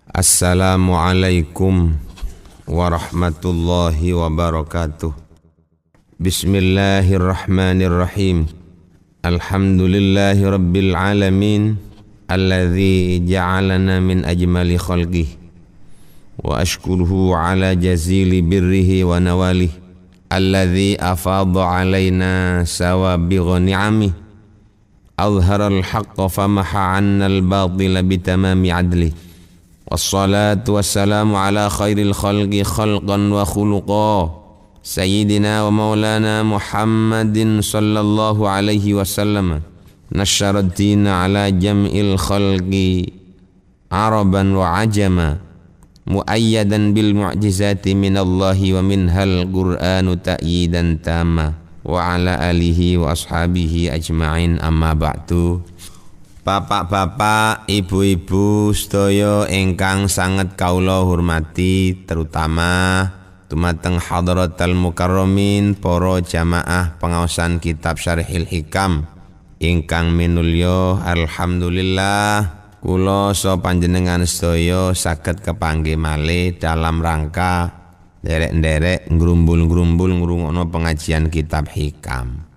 Assalamualaikum warahmatullahi wabarakatuh. Bismillahirrahmanirrahim. Alhamdulillahi rabbil alamin, alladzi ja'alana min ajmali khalqih, wa ashkuruhu ala jazili birrihi wa nawalih, alladzi afadha alaina sawabigha ni'amih, azharal haqqa famaha 'anna al-batila bitamami 'adlih. Wassalatu wassalamu ala khairil khalqi khalqan wa khuluqa, Sayyidina wa maulana Muhammadin sallallahu alaihi wasallam, nasyarad dina ala jam'il khalqi araban wa ajama, muayyadan bil mu'jizati minallahi wa minhal qur'anu ta'yidan tama, wa ala alihi wa ashabihi ajma'in, amma ba'du. Bapak-bapak, ibu-ibu sedaya ingkang sanget kaula hormati, terutama dumateng hadratal mukarramin para jamaah pengaosan kitab Syarhil Hikam ingkang minulya. Alhamdulillah kula so panjenengan sedaya saged kepanggih malih dalam rangka nderek-nderek ngrumbul-ngrumbul ngrungokno pengajian kitab Hikam.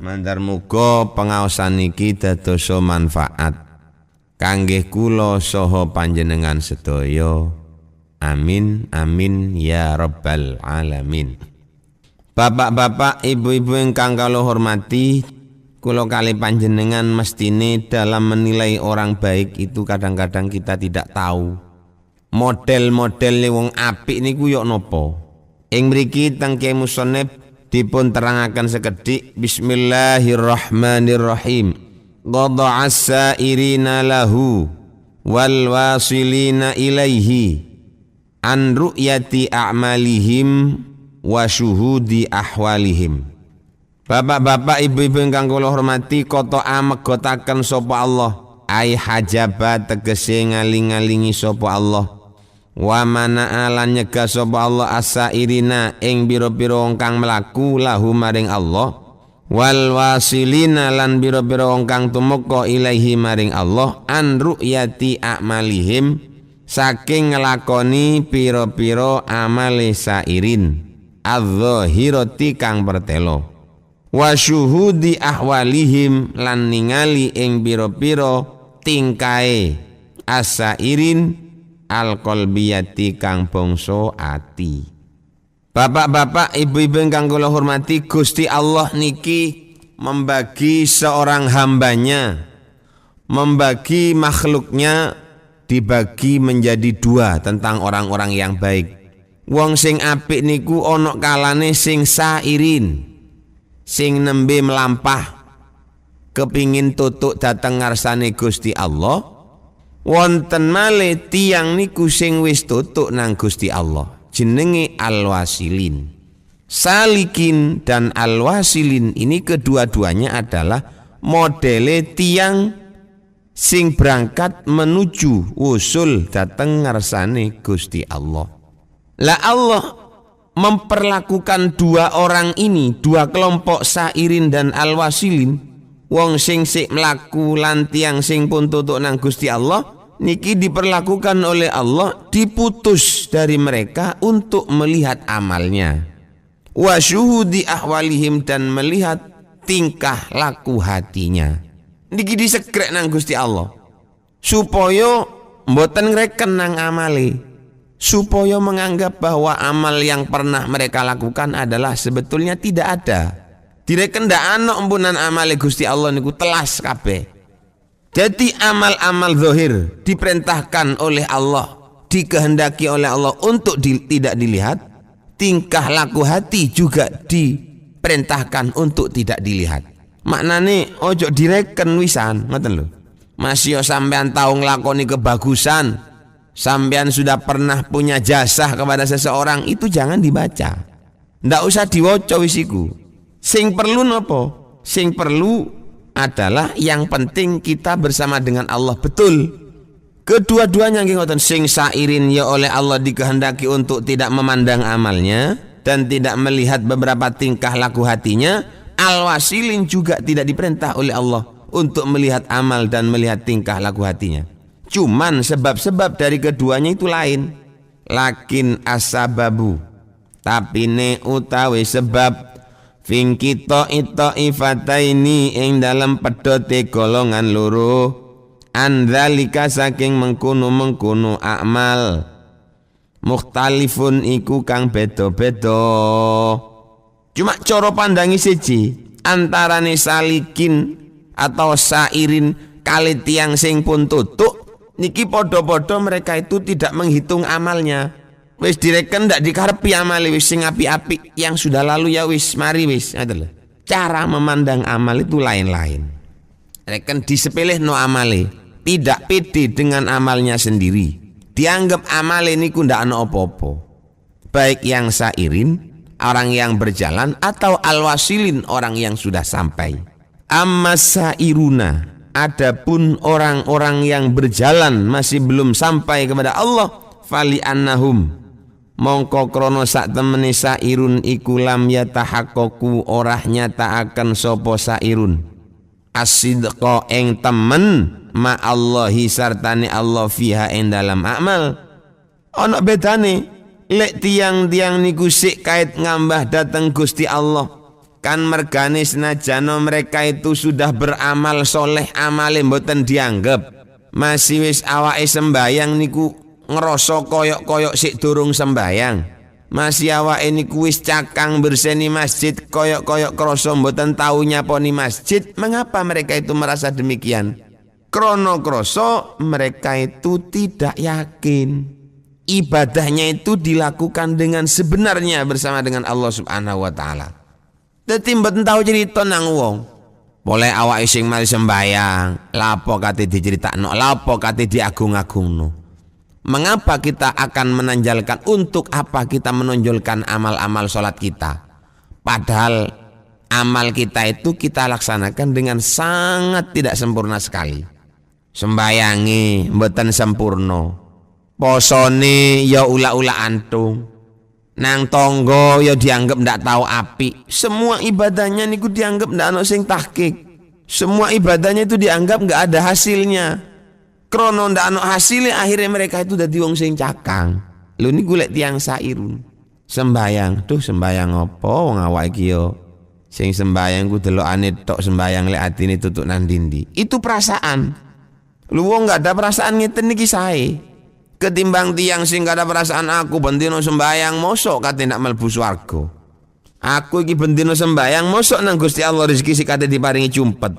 Mandar muga pengaosan niki dadosa manfaat kangge kula saha panjenengan sedaya. Amin amin ya rabbal alamin. Bapak-bapak, ibu-ibu ingkang kula hormati, kula kali panjenengan mestine dalam menilai orang baik itu kadang-kadang kita tidak tahu model-model wong apik niku yo napa. Ing mriki teng Kyai Musonep dipun terangaken sekedhik. Bismillahirrahmanirrahim. Qada'as sa'irina lahu wal wasilina ilaihi an ru'yati a'malihim wa syuhudi ahwalihim. Bapak-bapak, ibu-ibu ingkang kula hormati, qata'a megotaken sapa Allah, ai hajaba tegese ngaling-alingi sapa Allah, wa mana lan nyegah sapa Allah as-sairina ing pira-pira wong kang mlaku lahu maring Allah, wal wasilina lan pira-pira wong kang tumeka ilaihi maring Allah, an ru'yati a'malihim saking nglakoni pira-pira amale sairin adz-dzahirati kang pertelo, wa syuhudi ahwalihim lan ningali ing pira-pira tingkae as-sairin al-qalbiyati kang bangsa ati. Bapak-bapak, ibu-ibu ingkang kula hormati, Gusti Allah niki membagi seorang hambanya, membagi makhluknya dibagi menjadi dua tentang orang-orang yang baik. Wong sing apik niku ana kalane sing sairin, sing nembe melampah kepingin tutuk dateng ngarsane Gusti Allah. Wonten malih tiyang niku sing wis tutuk nang Gusti Allah, jenenge al-wasilin. Salikin dan al-wasilin ini kedua-duanya adalah modele tiyang sing berangkat menuju usul dateng ngarsane Gusti Allah. Lah Allah memperlakukan dua orang ini, dua kelompok sairin dan al-wasilin, wong sing sik mlaku lan tiyang sing pun tutuk nang Gusti Allah niki diperlakukan oleh Allah, diputus dari mereka untuk melihat amalnya, wa syuhudi ahwalihim dan melihat tingkah laku hatinya. Niki disegrek nang Gusti Allah supaya mboten ngreken nang amale, supaya menganggap bahwa amal yang pernah mereka lakukan adalah sebetulnya tidak ada. Direken ndak ana empunan amale Gusti Allah niku telas kabeh. Jadi amal-amal zahir diperintahkan oleh Allah, dikehendaki oleh Allah untuk tidak dilihat. Tingkah laku hati juga diperintahkan untuk tidak dilihat. Maknane ojo direken wisan, ngoten lho. Masih sampean tau nglakoni kebagusan, sampean sudah pernah punya jasa kepada seseorang, itu jangan dibaca. Ndak usah diwaca wisiku. Sing perlu nopo? Sing perlu adalah yang penting kita bersama dengan Allah betul. Kedua-duanya nggih ngoten, sing sairin ya oleh Allah dikehendaki untuk tidak memandang amalnya dan tidak melihat beberapa tingkah laku hatinya. Al-wasilin juga tidak diperintah oleh Allah untuk melihat amal dan melihat tingkah laku hatinya. Cuman sebab-sebab dari keduanya itu lain. Lakin asababu, tapi ne utawi sebab fingkito ito ifataini ing dalam pedote golongan loro andzalika saking mengkono amal mukhtalifun iku kang beda-beda. Cuma cara pandangi siji antarane salikin atau sairin kali tiang sing pun tutuk niki podo-podo mereka itu tidak menghitung amalnya. Wis direken ndak dikarepi amale wis sing api-api yang sudah lalu ya wis mari wis adalah. Cara memandang amal itu lain-lain. Reken disepelehno amale, tidak pede dengan amalnya sendiri. Dianggap amale niku ndak ana apa-apa. Baik yang sairin, orang yang berjalan atau alwasilin orang yang sudah sampai. Amma sairuna, adapun orang-orang yang berjalan masih belum sampai kepada Allah, fali annahum mongko krono sak temene sairun iku lam yatahaqqaqu orah nyataaken sapa sairun asidqa ing temen ma Allahi sartane Allah fiha ing dalam amal. Ana bedane lek tiang-tiang niku sik kait ngambah dateng Gusti Allah kan mergane senajano mereka itu sudah beramal soleh amale mboten dianggep masih wis awake sembayang niku ngerasa koyok-koyok sik durung sembayang masih awake niku wis cakang berseni masjid koyok-koyok krasa mboten tau nyaponi masjid. Mengapa mereka itu merasa demikian? Krono krasa mereka itu tidak yakin ibadahnya itu dilakukan dengan sebenarnya bersama dengan Allah Subhanahu wa taala. Dadi mboten tau cerita nang wong. Boleh awake sing mari sembayang, lapo kate diceritakno, lapo kate diagung-agungno. Mengapa kita akan menanjalkan, untuk apa kita menonjolkan amal-amal sholat kita? Padahal amal kita itu kita laksanakan dengan sangat tidak sempurna sekali. Sembayangi mboten sempurna, posone ya ula-ula antung, nang tonggo ya dianggap ndak tahu api. Semua ibadahnya niku dianggap ndak ono sing tahqiq. Semua ibadahnya itu dianggap nggak ada hasilnya. Krono ndak ana hasilnya, akhirnya mereka itu dadi wong sing cakang. Lho niku lek tiyang sairun. Sembayang, sembayang apa wong awake iki yo. Sing sembayang ku delokane tok sembayang lek atine tutuk nang dindi. Itu perasaan. Lho wong enggak ada perasaan ngeten niki sae. Ketimbang tiyang sing enggak ada perasaan aku bendino sembayang mosok kate ndak mlebu swarga. Aku iki bendino sembayang mosok nang Gusti Allah rezeki sing kate diparingi cumpet.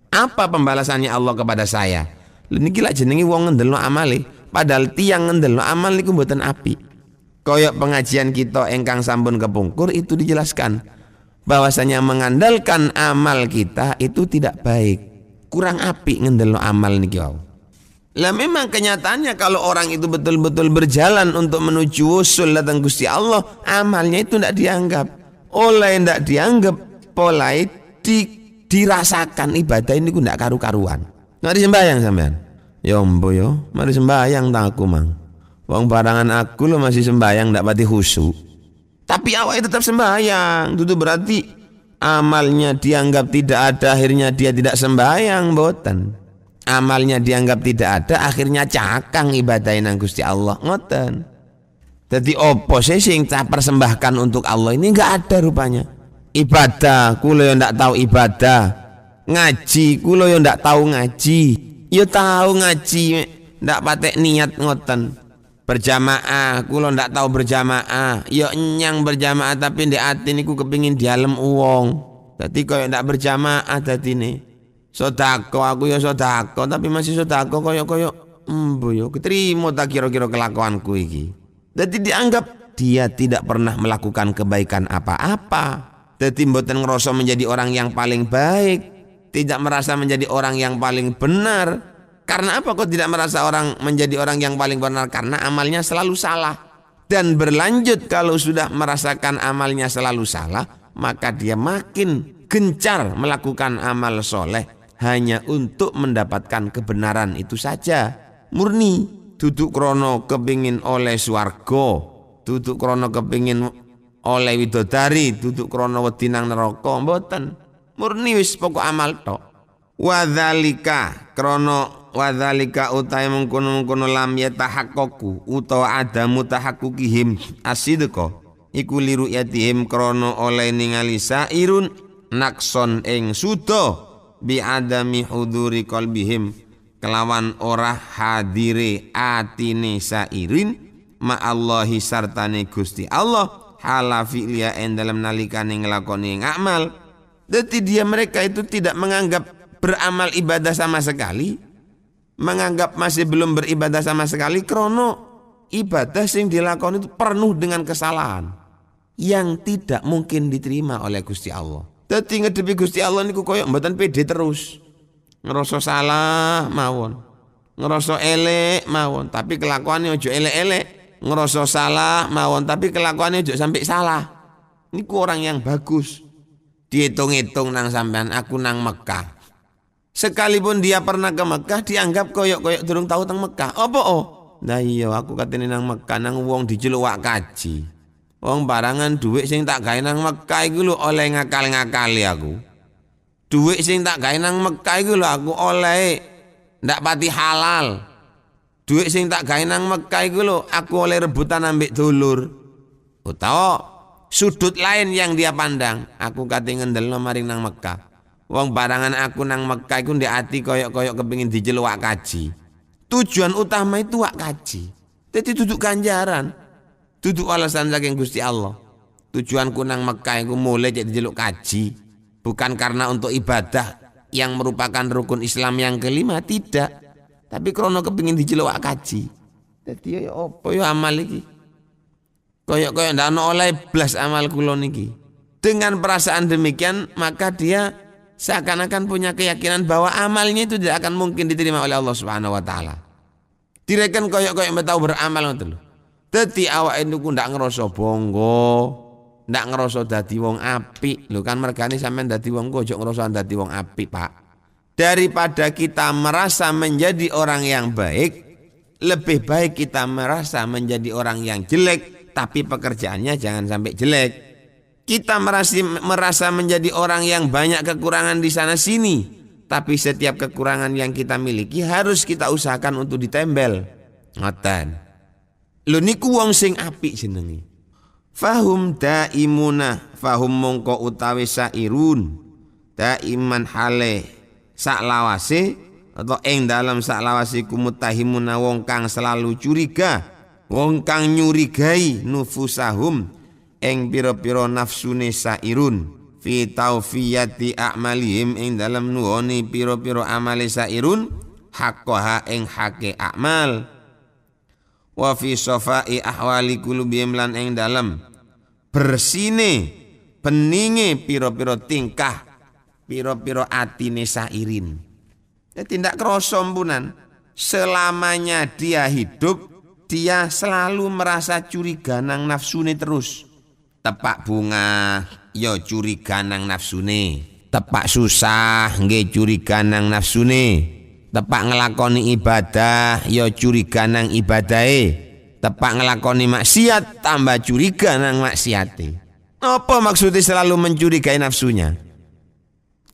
Apa pembalasannya Allah kepada saya? Lha niki lak jenenge wong ngendelno amale, padahal tiyang ngendelno amal niku mboten apik. Koyok pengajian kita engkang sampun kepungkur itu dijelaskan bahwasanya mengandalkan amal kita itu tidak baik. Kurang apik ngendelno amal niki wau. Lah memang kenyataannya kalau orang itu betul-betul berjalan untuk menuju usul datang Gusti Allah, amalnya itu tidak dianggap. Oleh tidak dianggap, polai dirasakan ibadah ini tidak karu-karuan. Mari sembahyang sampean. Ya mbo yo, mari sembahyang tak aku mang. Wong barangan aku lo masih sembahyang ndak pati khusyuk. Tapi awake tetap sembahyang. Itu berarti amalnya dianggap tidak ada, akhirnya dia tidak sembahyang, mboten. Amalnya dianggap tidak ada, akhirnya cakang ibadah nang Gusti Allah, ngoten. Jadi opo sing tak persembahkan untuk Allah ini enggak ada rupanya. Ibadah kula yo ndak tahu ibadah. Ngaji kula yo ndak tahu ngaji. Yo tahu ngaji ndak patek niat ngoten. Berjamaah kula ndak tahu berjamaah. Yo enyang berjamaah tapi ndek ati niku kepengin dialem wong. Dadi koyo ndak berjamaah dadine. Sedekah aku ya sedekah tapi masih sedekah koyo embo yo ketrimo tak kira-kira kelakuanku iki. Dadi dianggap dia tidak pernah melakukan kebaikan apa-apa. Dadi mboten ngerasa menjadi orang yang paling baik, tidak merasa menjadi orang yang paling benar. Karena apa kok tidak merasa menjadi orang yang paling benar? Karena amalnya selalu salah. Dan berlanjut kalau sudah merasakan amalnya selalu salah, maka dia makin gencar melakukan amal soleh hanya untuk mendapatkan kebenaran itu saja. Murni, duduk krono kepingin oleh swarga, duduk krono kepingin oleh widodari, duduk krono wedi nang neraka, mboten. Murni wis pokok amal tok. Wadzalika krono wadzalika utai mengkono-mengkono lam yatahaqqaqu utawa adamu tahaqqukihim asidqa iku liru yatihim krana oleh ningali sairun nakson ing suda bi adami huduri qalbihim kelawan ora hadire atine sairin ma Allahi sartane Gusti Allah hala fi'liya en dalam nalikane nglakoni amal. Dadi dia mereka itu tidak menganggap beramal ibadah sama sekali, menganggap masih belum beribadah sama sekali krono ibadah sing dilakoni itu penuh dengan kesalahan yang tidak mungkin diterima oleh Gusti Allah. Dadi ngedepi Gusti Allah niku koyo mboten pede terus. Ngerasa salah mawon, ngerasa elek mawon, tapi kelakuannya ojo elek-elek. Ngerasa salah mawon, tapi kelakuannya ojo sampai salah. Niku orang yang bagus. Dihitung-hitung nang sampean, aku nang Mekah. Sekalipun dia pernah ke Mekah dianggap koyok-koyok durung tahu teng Mekah. Apa Nah iya aku katene nang Mekah nang wong diceluk wak kaji. Wong barangan duit sing tak gawe nang Mekah iku lho oleh ngakal-ngakali aku. Duit sing tak gawe nang Mekah iku lho aku oleh ndak pati halal. Duit sing tak gawe nang Mekah iku lho aku oleh rebutan ambek dulur. Utawa sudut lain yang dia pandang, aku kate ngendelno maring nang Mekah. Wong barangan aku nang Mekah iku ndek ati koyok-koyok kepengin diceluk wak kaji. Tujuan utama itu wak kaji. Dadi duduk ganjaran, duduk alasan saking Gusti Allah. Tujuanku nang Mekah iku mulai jadi diceluk kaji, bukan karena untuk ibadah yang merupakan rukun Islam yang kelima, tidak. Tapi krono kepengin diceluk wak kaji. Dadi ya apa ya amal iki? Koyok-koyok ndak ono oleh blas amal kula niki. Dengan perasaan demikian maka dia seakan-akan punya keyakinan bahwa amalnya itu tidak akan mungkin diterima oleh Allah Subhanahu wa taala. Direken koyok-koyok tau beramal ngoten lho. Dadi awake niku ndak ngerasa bangga, ndak ngerasa dadi wong apik. Lho kan mergane sampean dadi wong ojo ngerasa dadi wong apik, Pak. Daripada kita merasa menjadi orang yang baik, lebih baik kita merasa menjadi orang yang jelek, tapi pekerjaannya jangan sampai jelek. Kita merasa menjadi orang yang banyak kekurangan di sana sini, tapi setiap kekurangan yang kita miliki harus kita usahakan untuk ditembel. Ngoten. Lho niku wong sing apik jenenge. Fahum daimuna, fahum mongko utawi sairun. Daiman hale saklawase atau ing dalam saklawase kumutahimuna wong kang selalu curiga, wong kang nyurigai nufusahum ing pira-pira nafsune sairun fi taufiyati a'malihim ing dalam nuhoni pira-pira amale sairun haqqaha ing hake amal wa fi safai ahwali qulubihim lan ing dalam bersine beninge pira-pira tingkah pira-pira atine sairin. Dadi ndak krasa mpunan selamanya dia hidup dia selalu merasa curiga nang nafsune terus. Tepak bunga ya curiga nang nafsune, tepak susah nggih curiga nang nafsune, tepak ngelakoni ibadah ya curiga nang ibadahe, tepak ngelakoni maksiat tambah curiga nang maksiate. Apa maksudnya selalu mencurigai nafsunya?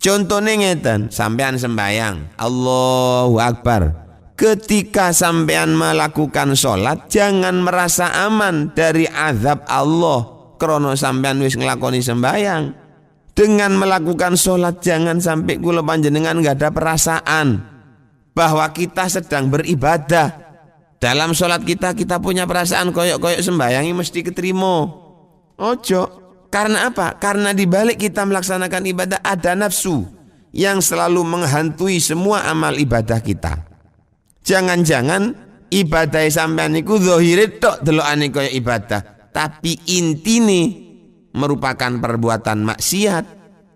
Contohnya ngeten, sampean sembayang Allahu Akbar, ketika sampean melakukan sholat jangan merasa aman dari azab Allah krono sampean wis nglakoni sembayang. Dengan melakukan sholat jangan sampai kula panjenengan enggak ada perasaan bahwa kita sedang beribadah. Dalam sholat kita punya perasaan koyok-koyok sembayang ini mesti keterima. Ojo. Karena apa? Karena di balik kita melaksanakan ibadah ada nafsu yang selalu menghantui semua amal ibadah kita. Jangan-jangan ibadah sampean niku zahire tok delokane koyok ibadah, tapi intine merupakan perbuatan maksiat.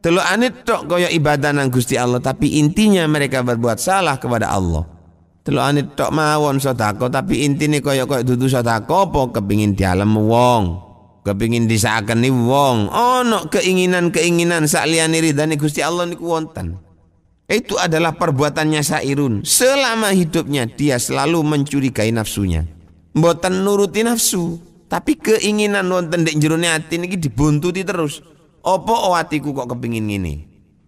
Delokane tok kaya ibadah nang Gusti Allah, tapi intinya mereka berbuat salah kepada Allah. Delokane tok mawon sedekah, tapi intine kaya dudu sedekah apa kepengin dialem wong, kepengin disakeni wong. Ono keinginan-keinginan sak liyane ridane Gusti Allah niku wonten. Itu adalah perbuatannya sairun. Selama hidupnya dia selalu mencurigai nafsunya. Mboten nuruti nafsu, tapi keinginan wonten ndek jerone ati niki dibuntuti terus. Apa atiku kok kepengin ngene?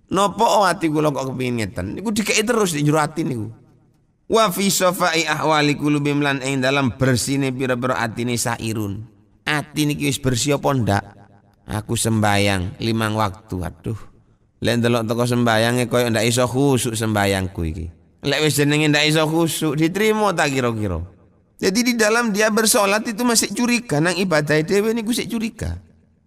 Napa atiku kok kepengin ngeten? Niku dikeki terus ndek jero ati niku. Wa fi safai ahwali qulubim lan ing dalam bersine pira-pira atine sairun. Ati niki wis bersih apa ndak? Aku sembayang 5 waktu. Aduh. Lek ndelok teko sembayange koyo ndak iso khusuk sembayangku iki. Lek wis jenenge ndak iso khusuk diterima tak kira-kira. Jadi di dalam dia bersolat itu masih curiga nang ibadah dhewe niku sik curiga.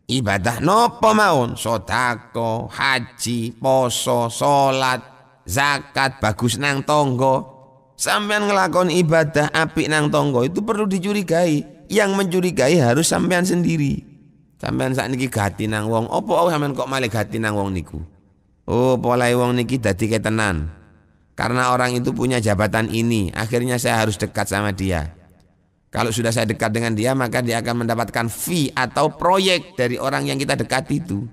Ibadah nopo mawon, sedekah, haji, poso, salat, zakat, bagus nang tangga. Sampean nglakoni ibadah apik nang tangga itu perlu dicurigai. Yang mencurigai harus sampean sendiri. Sampean sakniki gati nang wong, opo sampean kok malih gati nang wong niku? Oh, polahe wong niki dadi ketenan. Karena orang itu punya jabatan ini, akhirnya saya harus dekat sama dia. Kalau sudah saya dekat dengan dia, maka dia akan mendapatkan fee atau proyek dari orang yang kita dekati itu.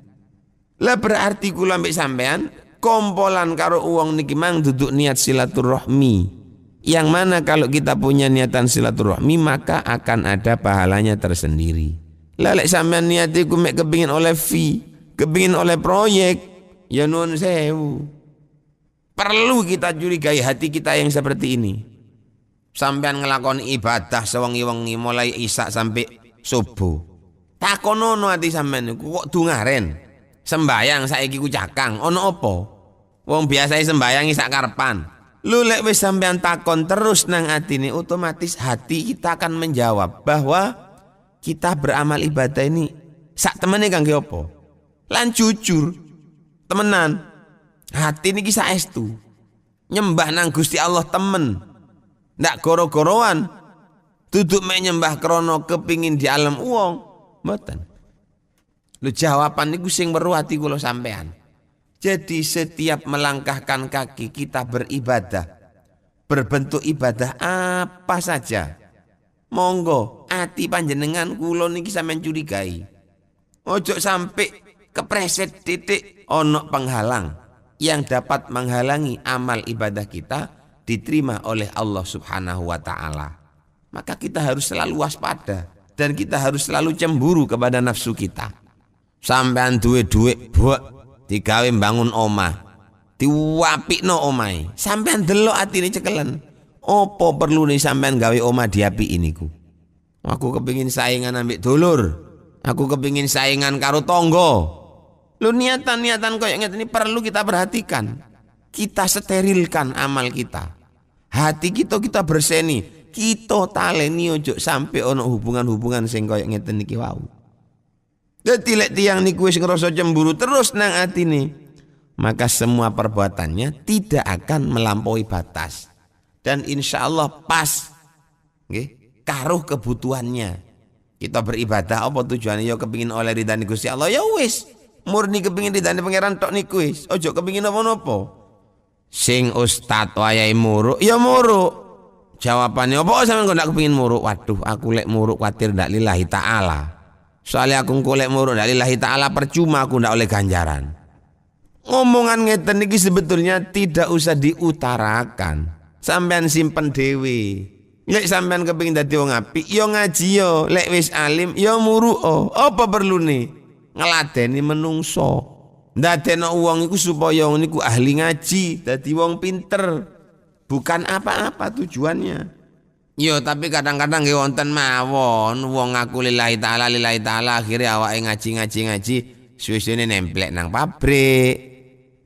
Lah berarti kula mbek sampean kompolan karo uang niki mang duduk niat silaturahmi. Yang mana kalau kita punya niatan silaturahmi maka akan ada pahalanya tersendiri. Lah lek sampean niat iku mek kepengin oleh fee, kepengin oleh proyek, ya nuwun sewu. Perlu kita curigai hati kita yang seperti ini. Sampean ngelakoni ibadah sewengi-wengi mulai isya sampai subuh. Takonono ati sampean niku kok dungaren. Sembayang saiki ku cakang, ono apa? Wong biasa sembayang sak karepan. Lu lek wis sampean takon terus nang atine otomatis hati kita akan menjawab bahwa kita beramal ibadah ini sak temene kangge apa? Lan jujur. Temenan. Hati niki saestu. Nyembah nang Gusti Allah temen. Ndak goro-goroan. Duduk mek nyembah krana kepingin di alam uang. Mboten. Lho jawaban niku sing weruh ati kula sampean. Jadi setiap melangkahkan kaki kita beribadah. Berbentuk ibadah apa saja. Monggo ati panjenengan kula niki sampean curigai. Ojo sampai kepreset titik ono penghalang yang dapat menghalangi amal ibadah kita diterima oleh Allah Subhanahu wa taala. Maka kita harus selalu waspada dan kita harus selalu cemburu kepada nafsu kita. Sampean duwe dhuwit buak digawe bangun omah, diwapikno omahe. Sampean delok atine cekelen. Apa perlu nih sampean gawe omah diapiki niku? Aku kepengin saingan ambek dulur. Aku kepengin saingan karo tangga. Lho niatan-niatan koyo ngene perlu kita perhatikan. Kita sterilkan amal kita. Hati kita berseni, kita taleni ojo sampai ono hubungan-hubungan sing koyo ngeten niki wau. Dadi lek tiyang niku wis ngrasa cemburu terus nang atine, maka semua perbuatannya tidak akan melampaui batas. Dan insya Allah pas nggih karo kebutuhannya. Kita beribadah apa tujuannya ya kepingin oleh ridhani Gusti Allah ya wis. Murni kepingin ridhani pangeran tok niku wis. Ojo kepingin apa-apa. Sing ustad wayahe muruk ya muruk. Jawabannya apa sampean kok ndak kepengin muruk? Waduh, aku lek muruk kuwatir ndak lillahi taala. Soalnya aku golek muruk ndak lillahi taala percuma aku ndak oleh ganjaran. Ngomongan ngeten iki sebetulnya tidak usah diutarakan. Sampean simpen dhewe. Lek sampean kepengin dadi wong apik ya ngaji ya, lek wis alim ya muruk. Apa perlune ngladeni menungso? Ndadekno wong iku supaya wong niku ahli ngaji, dadi wong pinter. Bukan apa-apa tujuannya. Yo tapi kadang-kadang nggih wonten mawon wong ngaku lillahi taala akhire awake ngaji suwe-suwene nemplek nang pabrik,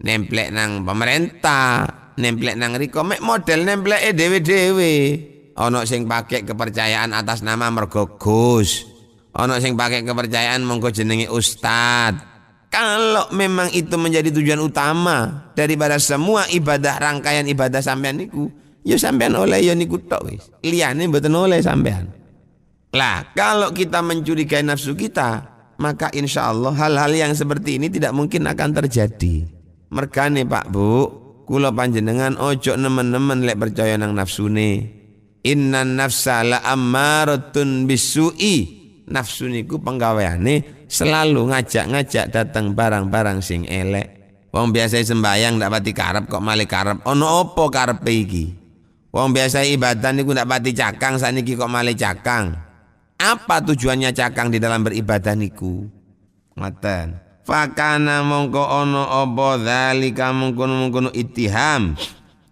nemplek nang pemerintah, nemplek nang riko mek model nempleke dhewe-dhewe. Ana sing pakai kepercayaan atas nama mergo Gus. Ana sing pakai kepercayaan monggo jenenge ustad. Kalau memang itu menjadi tujuan utama daripada semua ibadah rangkaian ibadah sampean niku, ya sampean oleh ya niku tok wis. Liyane mboten oleh sampean. Lah, kalau kita mencurigai nafsu kita, maka insya Allah hal-hal yang seperti ini tidak mungkin akan terjadi. Mergane Pak Bu, kula panjenengan ojo nemen-nemen lek percaya nang nafsune. Innan nafsa la ammaratun bisu'i. Nafsu niku penggaweane selalu ngajak-ngajak datang barang-barang sing elek. Wong biasa sembayang ndak pati karep kok malih karep. Ono apa karepe iki? Wong biasa ibadah niku ndak pati cakang sakniki kok malih cakang. Apa tujuannya cakang di dalam beribadah niku? Ngoten. Fakana mongko ono apa zalika mungkon-mungkon ittiham.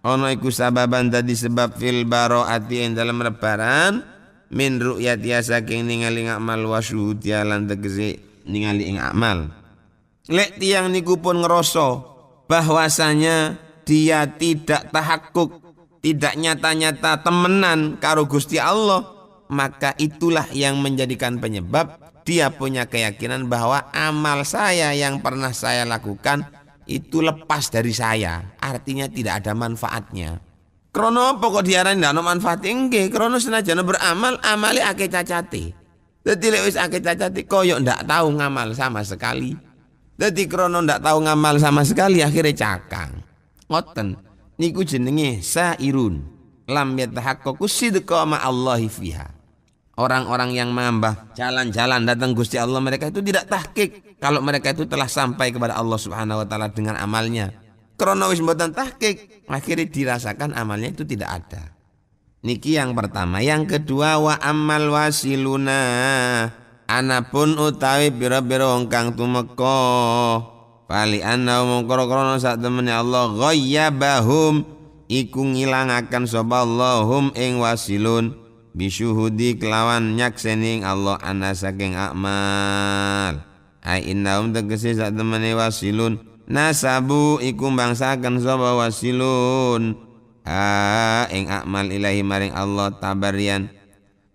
Ono iku sababan dadi sebab fil baroati ing dalam rebaran min ru'yati saking ningali amal wa syuhudi lan tegese ningali ing amal. Lek tiyang niku pun ngerasa bahwasanya dia tidak tahakkuk, tidak nyata-nyata temenan karo Gusti Allah, maka itulah yang menjadikan penyebab dia punya keyakinan bahwa amal saya yang pernah saya lakukan itu lepas dari saya, artinya tidak ada manfaatnya. Krono apa kok diarani ndak ono manfaat? Nggih, krono senajan beramal, amale akeh cacate. Dadi lek wis akeh cacate koyo ndak tahu ngamal sama sekali. Dadi krono ndak tahu ngamal sama sekali akhirnya cakang. Ngoten niku jenenge sairun. Lam yatahaqqaqu sidqa ma Allahi fiha. Orang-orang yang menambah jalan-jalan datang Gusti Allah, mereka itu tidak tahqiq kalau mereka itu telah sampai kepada Allah Subhanahu wa taala dengan amalnya. Krana wis mboten tahqiq, akhirnya dirasakan amalnya itu tidak ada. Niki yang pertama. Yang kedua, wa amal wasiluna, anapun utawi pira-pira wong kang tumeka pali ana mongko krana sak temene Allah ghayyabahum iku ngilangaken sapa Allahum ing wasilun bisyuhudi kelawan nyaksening Allah ana saking amal. Ai innahum tegese sak temene wasilun nasabu iku bangsaken sapa wasilun ing amal ilahi maring Allah tabarian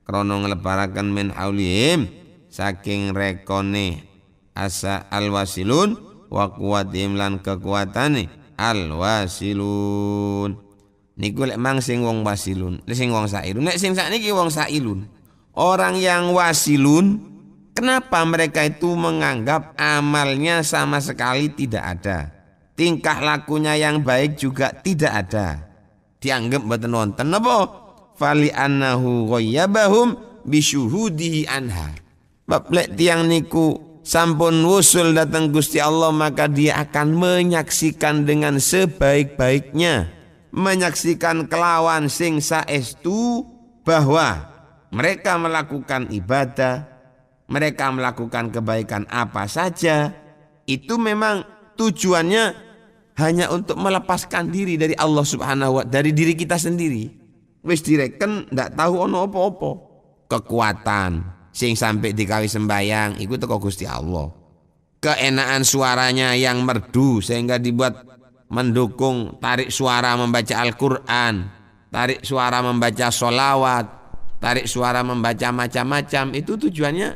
krana nglebaraken min haulihim saking rekone asa alwasilun wa quwatim lan kekuatane alwasilun. Niku lek mang sing wong wasilun, sing wong sairun. Nek sing sakniki wong sailun. Orang yang wasilun, kenapa mereka itu menganggap amalnya sama sekali tidak ada? Tingkah lakunya yang baik juga tidak ada. Dianggap mboten wonten napa? Fali annahu ghayyabahum bisyuhudihi anha. Bab lek tiyang niku sampun wusul datang Gusti Allah, maka dia akan menyaksikan dengan sebaik-baiknya, menyaksikan kelawan sing saestu bahwa mereka melakukan ibadah, mereka melakukan kebaikan apa saja, itu memang tujuannya hanya untuk melepaskan diri dari Allah Subhanahu wa ta'ala, dari diri kita sendiri. Wis direken ndak tahu ono apa-apa. Kekuatan sing sampai dikawi sembayang iku teko Gusti Allah. Keenaan suaranya yang merdu sehingga dibuat mendukung tarik suara membaca Al-Quran, tarik suara membaca sholawat, tarik suara membaca macam-macam. Itu tujuannya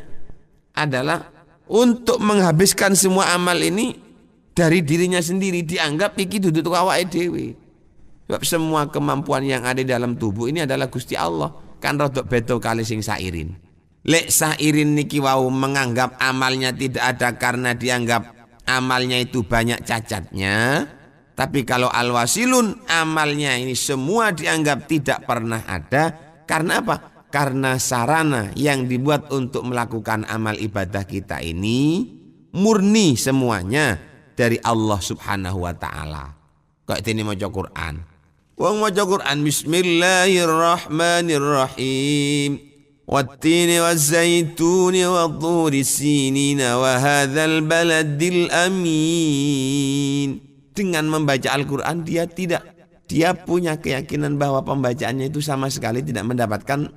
adalah untuk menghabiskan semua amal ini dari dirinya sendiri. Dianggap iki duduk awake dhewe. Sebab semua kemampuan yang ada dalam tubuh ini adalah Gusti Allah. Kan rodok beto kali sing sairin. Lek sairin niki wau menganggap amalnya tidak ada karena dianggap amalnya itu banyak cacatnya. Tapi kalau al-wasilun, amalnya ini semua dianggap tidak pernah ada. Karena apa? Karena sarana yang dibuat untuk melakukan amal ibadah kita ini murni semuanya dari Allah Subhanahu wa ta'ala. Kok ini maca Quran. Wong maca Quran bismillahirrahmanirrahim. Wattini wazzaituni watturi sinina wa hadzal baladil amin. Dengan membaca Al-Quran dia punya keyakinan bahwa pembacaannya itu sama sekali tidak mendapatkan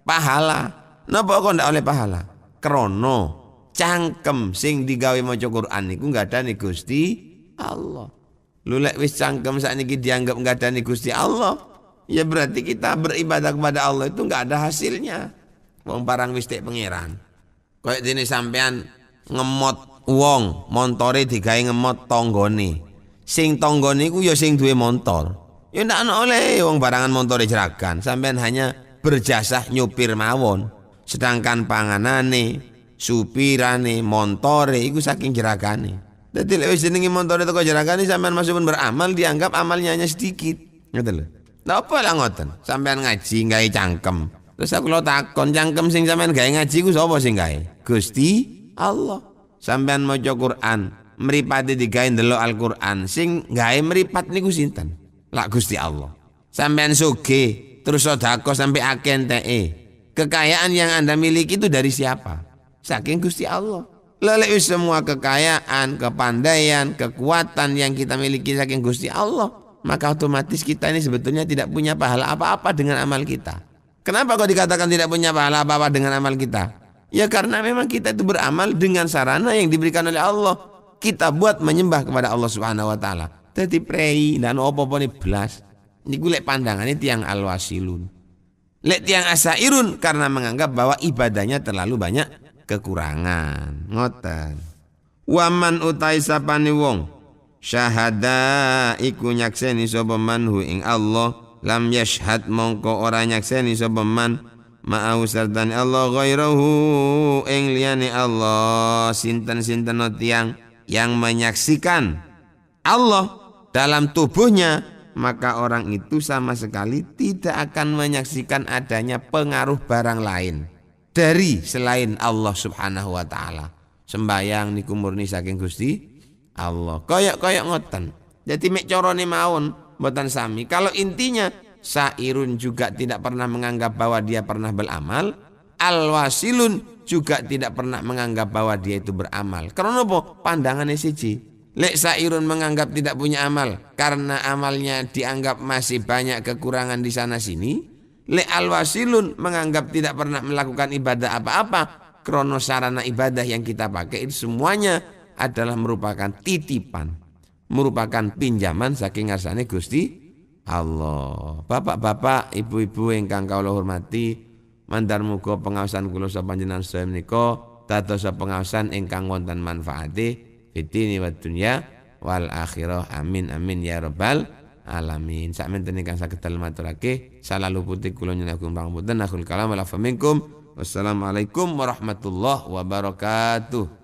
pahala. Napa kok ndak oleh pahala? Krono cangkem sing digawe maca Quran niku ngadani Gusti Allah. Lu lek wis cangkem sakniki dianggap ngadani Gusti Allah, ya berarti kita beribadah kepada Allah itu enggak ada hasilnya. Wong parang wis tek pangeran. Kayak dene sampean ngemot wong, montore digawe ngemot tanggane. Sing tanggane iku ya sing duwe motor. Ya ndak ana oleh wong barangan montore jeragan, sampean hanya berjasa nyupir mawon. Sedangkan panganane, supirane, montore iku saking jeragane. Dadi lek wis jenenge montore teko jeragane sampean masih pun beramal dianggap amalnya hanya sedikit. Ngoten lho. Lah apa lah ngoten? Sampean ngaji gawe cangkem. Terus aku lo takon cangkem sing sampean gawe ngaji ku sapa sing gawe? Gusti Allah. Sampean maca Quran, mripate digawe ndelok Al-Qur'an, sing gawe mripat niku sinten? Lak Gusti Allah. Sampean sugih terus sedekah sampai akeh enteke. Kekayaan yang Anda miliki itu dari siapa? Saking Gusti Allah. Lelek semua kekayaan, kepandaian, kekuatan yang kita miliki saking Gusti Allah. maka otomatis kita ini sebetulnya tidak punya pahala apa-apa dengan amal kita. Kenapa kok dikatakan tidak punya pahala apa-apa dengan amal kita? Ya karena memang kita itu beramal dengan sarana yang diberikan oleh Allah. Kita buat menyembah kepada Allah Subhanahu wa taala. Dadi prei dan opo-opo ni belas. Niku lek pandangane tiang al-wasilun. Lek tiang asairun karena menganggap bahwa ibadahnya terlalu banyak kekurangan. Ngoten. Waman utai sapane wong syahada iku nyakseni sapa manhu ing Allah, lam yashhad mongko ora nyakseni sapa man ma'au sartani Allah ghairahu ing liyane Allah, sinten-sinten tiang yang menyaksikan Allah dalam tubuhnya, maka orang itu sama sekali tidak akan menyaksikan adanya pengaruh barang lain dari selain Allah Subhanahu wa taala. Sembayang niku murni saking Gusti Allah. Koyok ngoten. Jadi mek carane mawon mboten sami. Kalau intinya sairun juga tidak pernah menganggap bahwa dia pernah beramal, al-wasilun juga tidak pernah menganggap bahwa dia itu beramal. Karena apa? Pandangannya siji. Lek sairun menganggap tidak punya amal karena amalnya dianggap masih banyak kekurangan di sana sini. Lek al-wasilun menganggap tidak pernah melakukan ibadah apa-apa, krono sarana ibadah yang kita pakai itu semuanya adalah merupakan titipan, merupakan pinjaman saking ngarsane Gusti Allah. Bapak-bapak, ibu-ibu ingkang kawula hormati, mandar muga pengaosan kula sapa panjenengan sedaya menika dados pengaosan ingkang wonten manfaate fitini wa dunya wal akhirah. Amin amin ya rabbal alamin. Sakmenten ingkang saged dalem maturake salalu putih kula nyuwun pangapunten akhul kalam wal afa minkum. Wassalamualaikum warahmatullahi wabarakatuh.